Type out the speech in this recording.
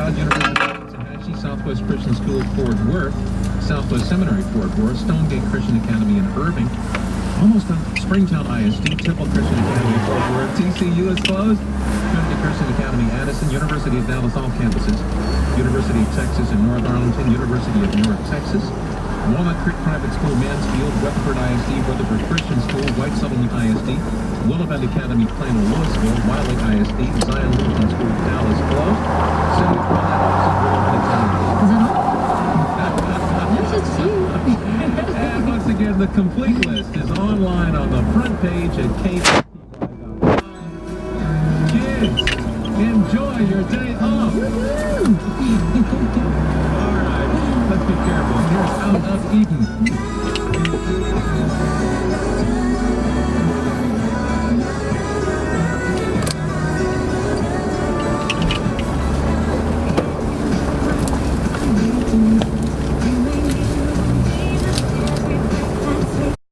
God University, Cincinnati, Southwest Christian School, Fort Worth, Southwest Seminary, Fort Worth, Stonegate Christian Academy in Irving, almost done. Springtown ISD, Temple Christian Academy, Fort Worth, TCU is closed, Trinity Christian Academy, Addison, University of Dallas, all campuses, University of Texas in North Arlington, University of New York, Texas, Walnut Creek Private School, Mansfield, Rutherford ISD, Rutherford Christian School, White Settlement ISD, Willowbend Academy, Plano, Louisville, Wiley ISD, Zion Lutheran School, Dallas, closed, City of Willowbend Academy. Is that all? That's just few. And once again, the complete list is online on the front page at KPY.com. Kids, enjoy your day off. All right, let's be careful. Here's Out of Eden.